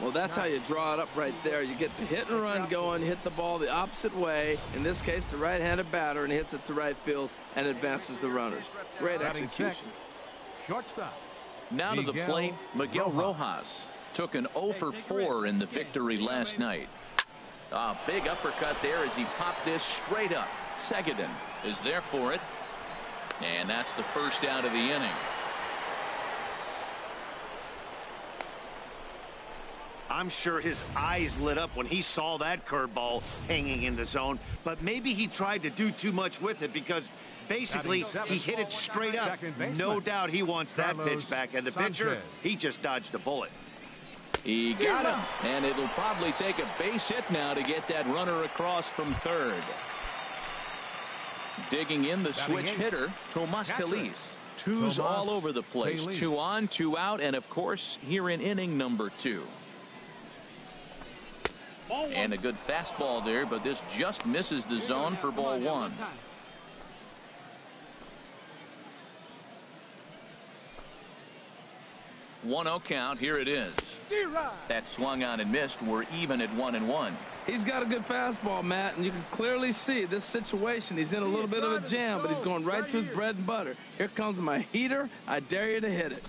Well, that's how you draw it up right there. You get the hit and run going, hit the ball the opposite way. In this case, the right-handed batter, and hits it to right field and advances the runners. Great execution. Shortstop. Now to the plate, Miguel Rojas took an 0 for 4 in the victory last night. A big uppercut there as he popped this straight up. Seguin is there for it. And that's the first out of the inning. I'm sure his eyes lit up when he saw that curveball hanging in the zone, but maybe he tried to do too much with it because basically he hit it straight up. No doubt he wants that pitch back, and the pitcher, he just dodged a bullet. He got him, and it'll probably take a base hit now to get that runner across from third. Digging in the switch hitter, Tomas Telis. Twos all over the place. 2 on, 2 out, and of course here in inning number 2. And a good fastball there, but this just misses the zone for ball 1. One 0 count. Here it is. That swung on and missed. We're even at 1-1. He's got a good fastball, Matt, and you can clearly see this situation. He's in a little bit of a jam, but he's going right to his bread and butter. Here comes my heater. I dare you to hit it.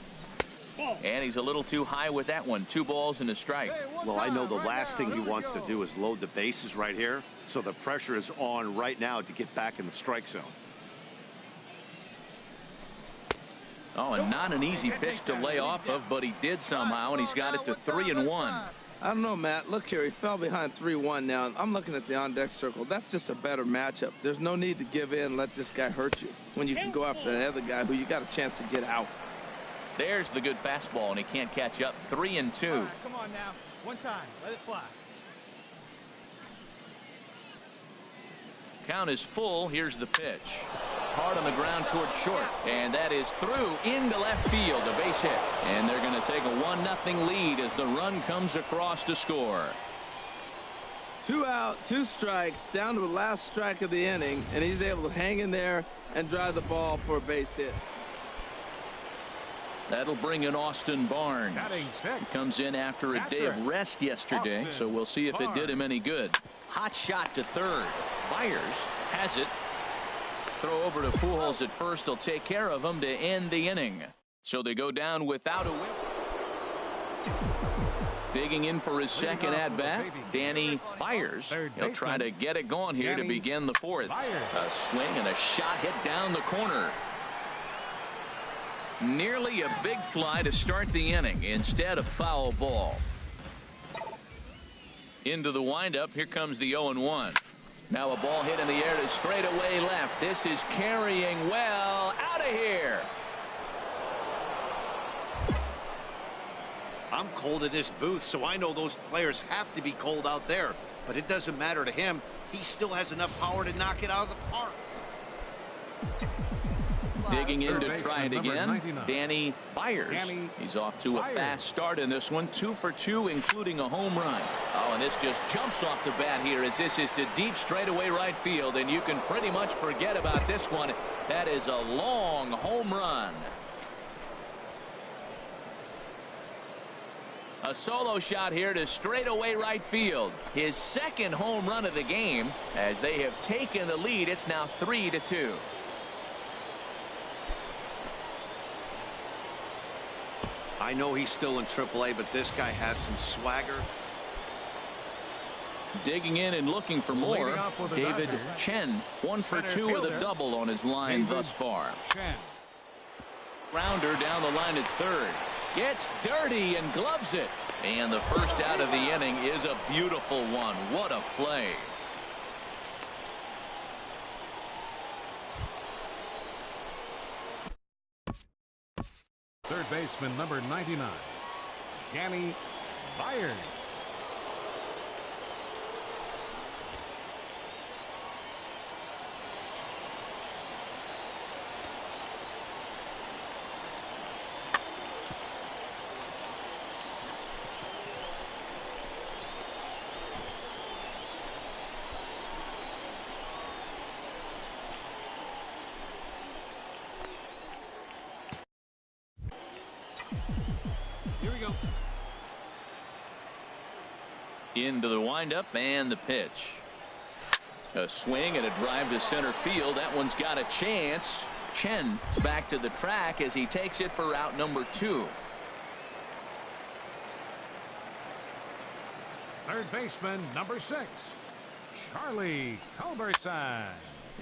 And he's a little too high with that one. 2 balls and a strike. Well, I know the last thing he wants to do is load the bases right here, so the pressure is on right now to get back in the strike zone. Oh, and not an easy pitch to lay off of, but he did somehow, and he's got it to 3-1. I don't know, Matt. Look here. He fell behind 3-1 now. I'm looking at the on-deck circle. That's just a better matchup. There's no need to give in and let this guy hurt you when you can go after that other guy who you got a chance to get out. There's the good fastball, and he can't catch up. 3-2. Come on now. One time. Let it fly. Count is full. Here's the pitch. Hard on the ground towards short. And that is through into left field. A base hit. And they're going to take a 1-0 lead as the run comes across to score. 2 out, 2 strikes, down to the last strike of the inning, and he's able to hang in there and drive the ball for a base hit. That'll bring in Austin Barnes. He comes in after a day of rest yesterday, so we'll see if it did him any good. Hot shot to third. Byers has it. Throw over to Pujols at first. He'll take care of him to end the inning. So they go down without a win. Digging in for his second at-bat, Danny Byers. He'll try to get it going here to begin the 4th. A swing and a shot hit down the corner. Nearly a big fly to start the inning. Instead, a foul ball. Into the windup. Here comes the 0-1. Now a ball hit in the air to straightaway left. This is carrying well. Out of here. I'm cold in this booth, so I know those players have to be cold out there. But it doesn't matter to him. He still has enough power to knock it out of the park. Digging in to try it again. Danny Byers. He's off to a fast start in this one. 2 for 2, including a home run. Oh, and this just jumps off the bat here as this is to deep straightaway right field. And you can pretty much forget about this one. That is a long home run. A solo shot here to straightaway right field. His second home run of the game as they have taken the lead. It's now 3-2. I know he's still in AAA, but this guy has some swagger. Digging in and looking for more. David Chen, 1 for 2 with a double on his line thus far. Grounder down the line at third. Gets dirty and gloves it. And the first out of the inning is a beautiful one. What a play. Third baseman number 99, Danny Byers. Into the windup and the pitch. A swing and a drive to center field. That one's got a chance. Chen is back to the track as he takes it for out number 2. Third baseman, number 6, Charlie Culberson.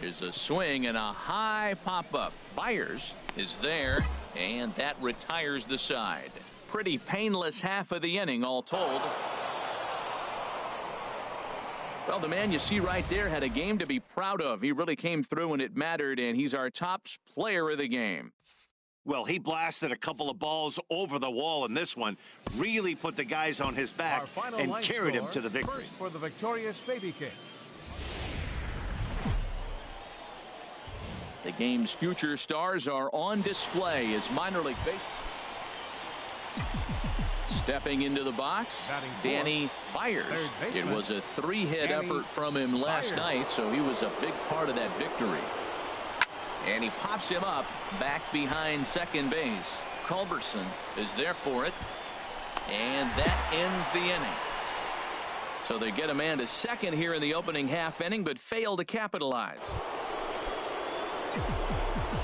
Here's a swing and a high pop-up. Byers is there, and that retires the side. Pretty painless half of the inning, all told. Well, the man you see right there had a game to be proud of. He really came through when it mattered, and he's our top player of the game. Well, he blasted a couple of balls over the wall in this one. Really put the guys on his back and carried him to the victory. For the victorious baby kick. The game's future stars are on display as minor league baseball. Stepping into the box, Danny Byers. It was a 3-hit effort from him last night, so he was a big part of that victory. And he pops him up back behind second base. Culberson is there for it, and that ends the inning. So they get a man to second here in the opening half inning, but fail to capitalize.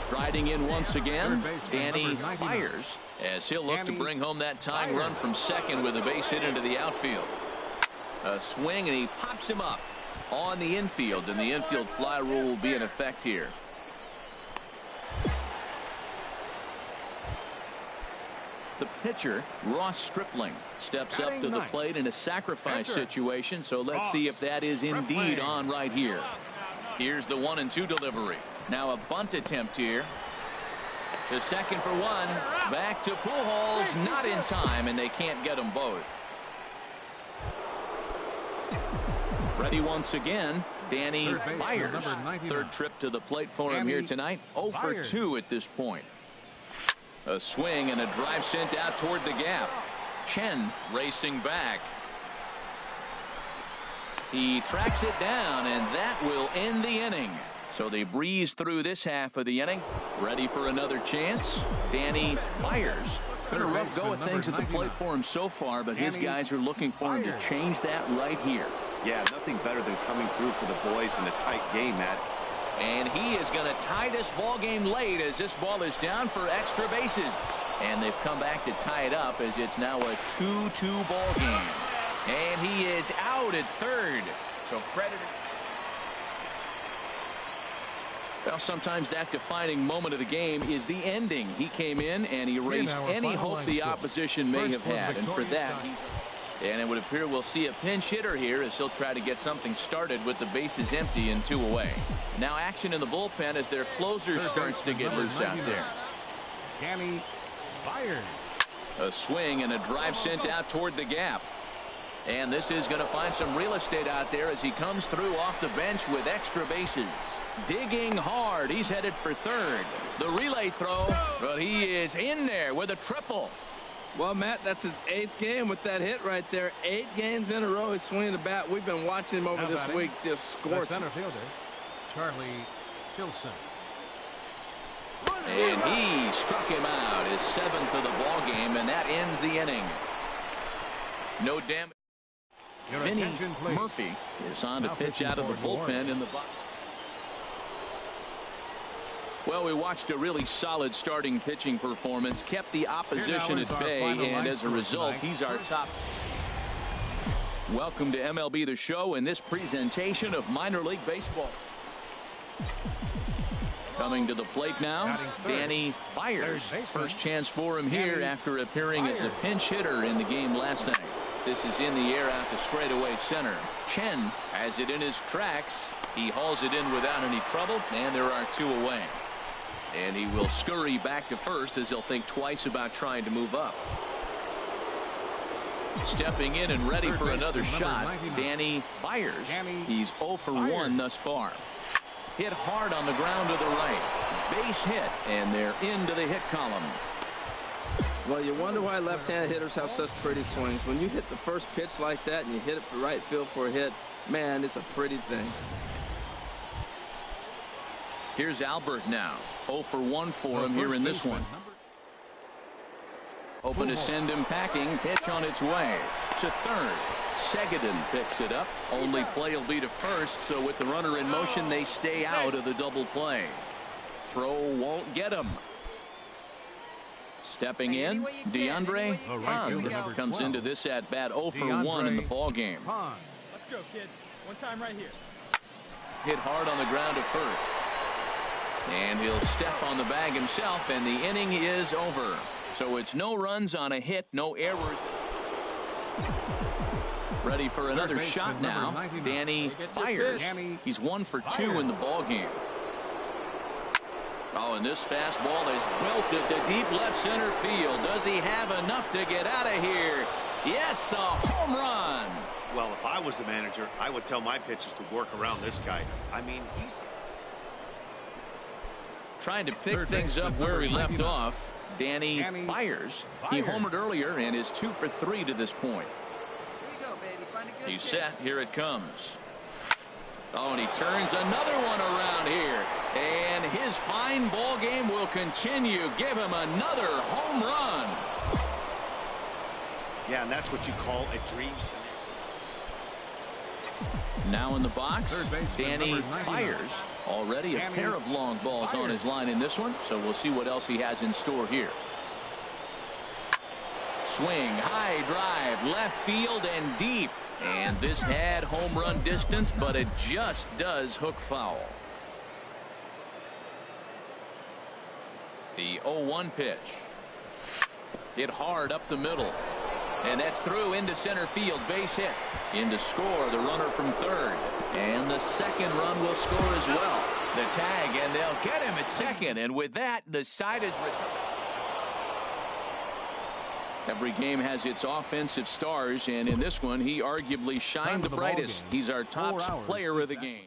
Striding in once again, Danny Byers, as he'll look to bring home that tying run from second with a base hit into the outfield. A swing, and he pops him up on the infield, and the infield fly rule will be in effect here. The pitcher, Ross Stripling, steps up to the plate in a sacrifice situation, so let's see if that is indeed on right here. Here's the 1-2 delivery. Now a bunt attempt here. The second for 1. Back to Pujols, not in time, and they can't get them both. Ready once again, Danny Byers. Third trip to the plate for him here tonight. 0 for 2 at this point. A swing and a drive sent out toward the gap. Chen racing back. He tracks it down, and that will end the inning. So they breeze through this half of the inning. Ready for another chance. Danny Byers. Been a rough go of things at the plate for him so far, but his guys are looking for him to change that right here. Yeah, nothing better than coming through for the boys in a tight game, Matt. And he is going to tie this ball game late as this ball is down for extra bases. And they've come back to tie it up as it's now a 2-2 ball game. And he is out at third. So credit. Well, sometimes that defining moment of the game is the ending. He came in and he erased any hope the opposition may have had. And for that, and it would appear we'll see a pinch hitter here as he'll try to get something started with the bases empty and 2 away. Now action in the bullpen as their closer starts to get loose out there. Danny Byers. A swing and a drive sent out toward the gap. And this is going to find some real estate out there as he comes through off the bench with extra bases. Digging hard. He's headed for third. The relay throw, but he is in there with a triple. Well, Matt, that's his 8th game with that hit right there. 8 games in a row he's swinging the bat. We've been watching him over this week just scorch. Center fielder, Charlie Culberson. And he struck him out, his 7th of the ball game, and that ends the inning. No damage. Vinny Murphy is on to pitch out of the bullpen in the box. Well, we watched a really solid starting pitching performance, kept the opposition at bay, and as a result, he's our top. Welcome to MLB The Show and this presentation of minor league baseball. Coming to the plate now, Danny Byers. First chance for him here after appearing as a pinch hitter in the game last night. This is in the air out to straightaway center. Chen has it in his tracks. He hauls it in without any trouble, and there are 2 away. And he will scurry back to first as he'll think twice about trying to move up. Stepping in and ready for another shot, Danny Byers. He's 0 for 1 thus far. Hit hard on the ground to the right. Base hit, and they're into the hit column. Well, you wonder why left-handed hitters have such pretty swings. When you hit the first pitch like that and you hit it for right field for a hit, man, it's a pretty thing. Here's Albert now. 0 for 1 for him here in this one. Open to send him packing. Pitch on its way to third. Seguin picks it up. Only play will be to first, so with the runner in motion, they stay out of the double play. Throw won't get him. Stepping in, DeAndre Hahn comes into this at bat 0 for 1 in the ball game. Let's go, kid. One time right here. Hit hard on the ground to first. And he'll step on the bag himself, and the inning is over. So it's no runs on a hit, no errors. Ready for another shot now. Danny Byers. He's 1 for 2 in the ball game. Oh, and this fastball is belted to deep left center field. Does he have enough to get out of here? Yes, a home run. Well, if I was the manager, I would tell my pitchers to work around this guy. I mean, he's trying to pick things up where he left off. Danny Byers. He homered earlier and is 2 for 3 to this point. He's set. Here it comes. Oh, and he turns another one around here. And his fine ball game will continue. Give him another home run. Yeah, and that's what you call a dream. Now in the box, Danny Byers. Already a pair of long balls on his line in this one, so we'll see what else he has in store here. Swing, high drive, left field and deep. And this had home run distance, but it just does hook foul. The 0-1 pitch. Hit hard up the middle. And that's through into center field. Base hit. In to score, the runner from third. And the second run will score as well. The tag, and they'll get him at second. And with that, the side is returned. Every game has its offensive stars, and in this one, he arguably shined the brightest. He's our top player of the game.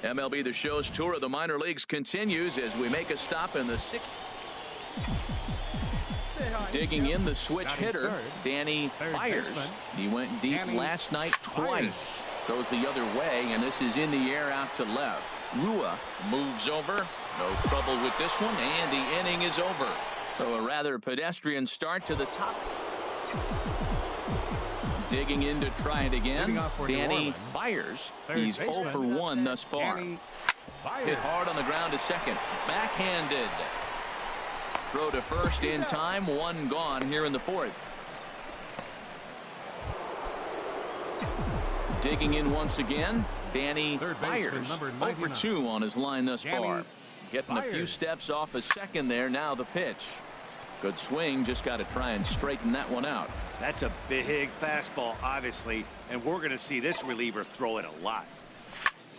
MLB The Show's tour of the minor leagues continues as we make a stop in the sixth. Digging in the switch hitter, Danny Byers. He went deep last night twice. Goes the other way, and this is in the air out to left. Rua moves over. No trouble with this one, and the inning is over. So a rather pedestrian start to the top. Digging in to try it again. Danny Byers. He's 0 for 1 thus far. Hit hard on the ground to second. Backhanded. Throw to first in time. 1 gone here in the 4th. Digging in once again. Danny Byers. 0 for 2 on his line thus far. Getting a few steps off a second there. Now the pitch. Good swing. Just got to try and straighten that one out. That's a big fastball, obviously, and we're going to see this reliever throw it a lot.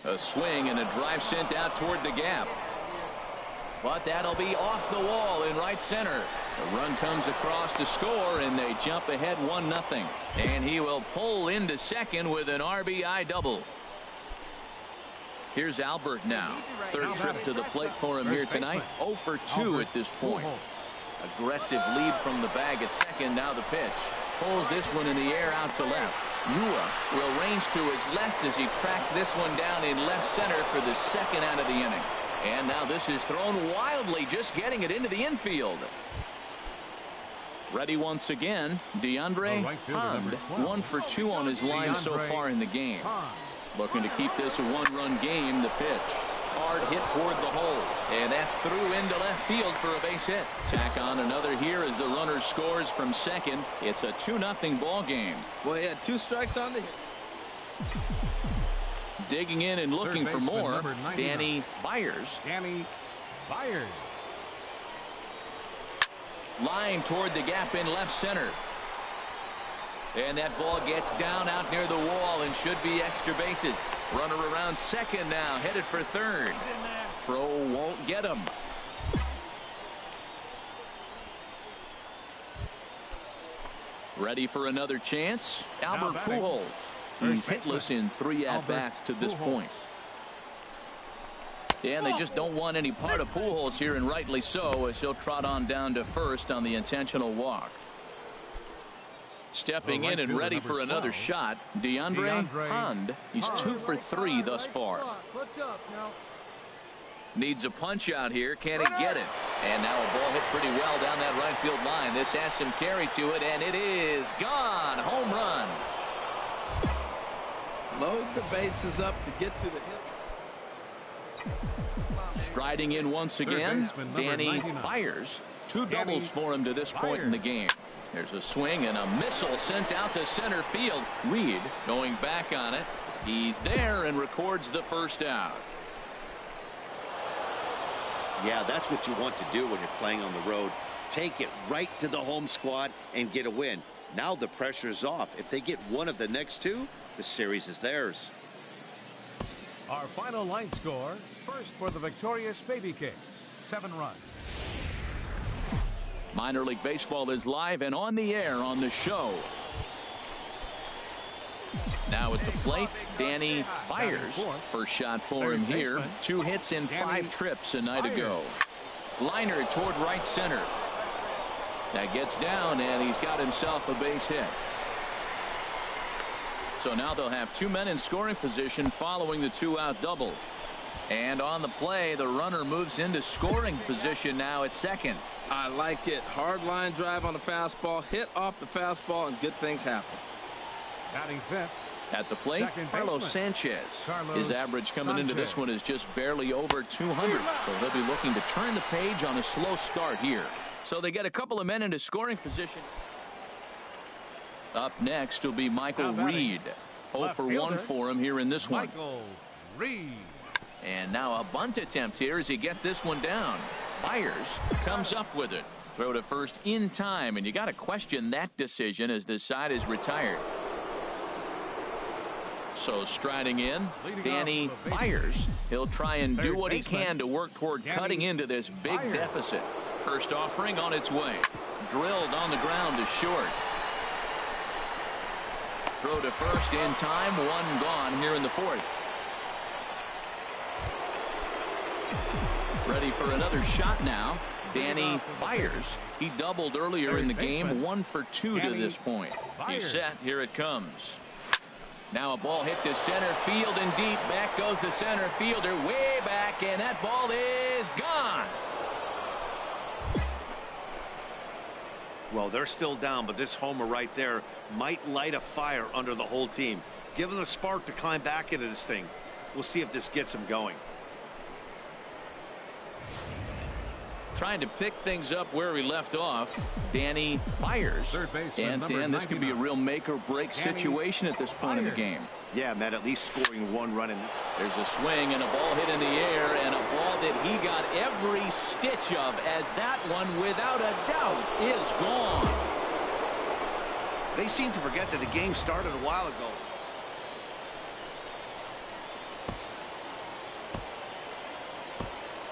A swing and a drive sent out toward the gap. But that'll be off the wall in right center. The run comes across to score, and they jump ahead 1-0. And he will pull into second with an RBI double. Here's Albert now. 3rd trip to the plate for him here tonight. 0 for 2 at this point. Aggressive lead from the bag at second. Now the pitch. Pulls this one in the air out to left. Yua will range to his left as he tracks this one down in left center for the 2nd out of the inning. And now this is thrown wildly, just getting it into the infield. Ready once again, DeAndre Hond. 1 for 2 on his line so far in the game. Looking to keep this a 1-run game. The pitch. Hard hit toward the hole, and that's through into left field for a base hit. Tack on another here as the runner scores from second. It's a 2-0 ball game. Well, he had 2 strikes on the hit. Digging in and looking for more. Danny Byers. Line toward the gap in left center. And that ball gets down out near the wall and should be extra bases. Runner around second now, headed for third. Throw won't get him. Ready for another chance? Albert Pujols. He's hitless in 3 at-bats to this point. And they just don't want any part of Pujols here, and rightly so, as he'll trot on down to first on the intentional walk. Stepping in and ready for another shot, DeAndre Hond. He's 2 for 3 thus far. Needs a punch out here. Can he get it? And now a ball hit pretty well down that right field line. This has some carry to it, and it is gone. Home run. Load the bases up to get to the hit. Striding in once again, Danny Byers. 2 doubles for him to this point in the game. There's a swing and a missile sent out to center field. Reed going back on it. He's there and records the first out. Yeah, that's what you want to do when you're playing on the road. Take it right to the home squad and get a win. Now the pressure's off. If they get one of the next 2, the series is theirs. Our final line score, first for the victorious Baby Kings, 7 runs. Minor League Baseball is live and on the air on the show. Now at the plate, Danny Byers. First shot for him here. 2 hits in 5 trips a night ago. Liner toward right center. That gets down, and he's got himself a base hit. So now they'll have 2 men in scoring position following the 2-out double. And on the play, the runner moves into scoring position now at second. I like it. Hard line drive on the fastball, hit off the fastball, and good things happen. Batting 5th. At the plate, Carlos Sanchez. His average coming into this one is just barely over 200. So they'll be looking to turn the page on a slow start here. So they get a couple of men into scoring position. Up next will be Michael Reed. 0 for 1 for him here in this one. Michael Reed. And now a bunt attempt here as he gets this one down. Byers comes up with it. Throw to first in time, and you got to question that decision as the side is retired. So striding in, Danny Byers. He'll try and do what he can to work toward cutting into this big deficit. First offering on its way. Drilled on the ground to short. Throw to first in time. 1 gone here in the 4th. Ready for another shot now. Danny Byers. He doubled earlier in the game. 1 for 2 to this point. He's set. Here it comes. Now a ball hit to center field and deep. Back goes the center fielder way back, and that ball is gone. Well, they're still down, but this homer right there might light a fire under the whole team. Give them a spark to climb back into this thing. We'll see if this gets them going. Trying to pick things up where we left off, Danny Byers. And Dan, this could be a real make-or-break situation at this point in the game. Yeah, Matt, at least scoring one run in this. There's a swing and a ball hit in the air, and a ball that he got every stitch of, as that one, without a doubt, is gone. They seem to forget that the game started a while ago.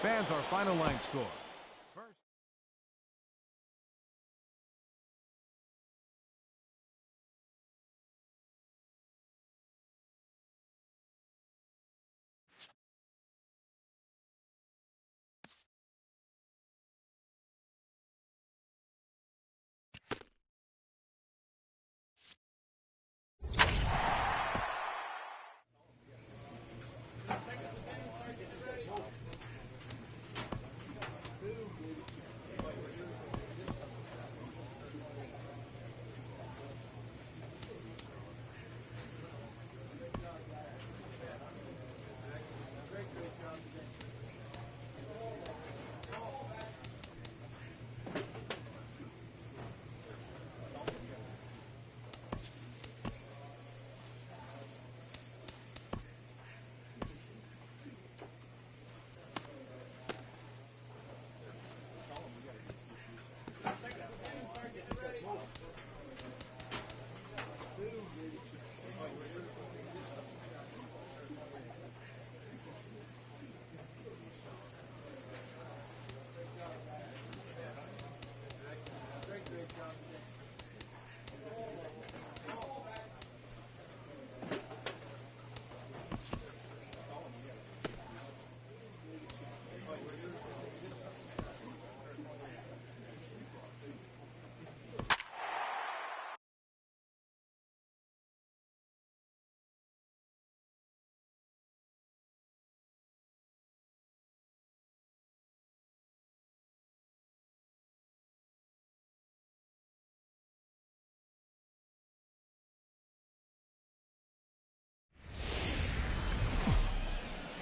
Fans, our final line score.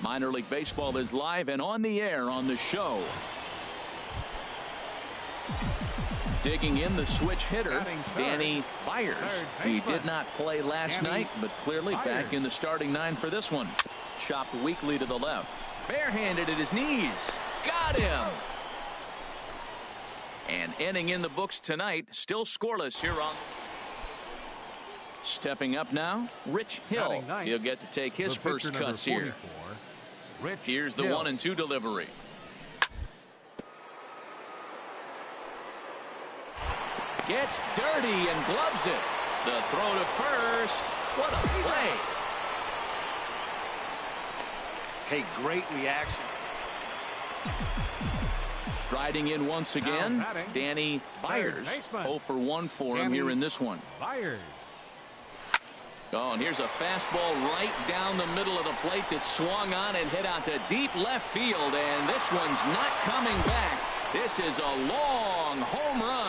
Minor League Baseball is live and on the air on the show. Digging in the switch hitter, Danny Byers. He did not play last night, but clearly back in the starting nine for this one. Chopped weakly to the left. Barehanded at his knees. Got him. And inning in the books tonight. Still scoreless here on. Stepping up now, Rich Hill. He'll get to take his first cuts here. Here's the 1-2 delivery. Gets dirty and gloves it. The throw to first. What a play. Hey, great reaction. Striding in once again, Danny Byers. 0 for 1 for him here in this one. Byers. Oh, and here's a fastball right down the middle of the plate that swung on and hit out to deep left field, and this one's not coming back. This is a long home run.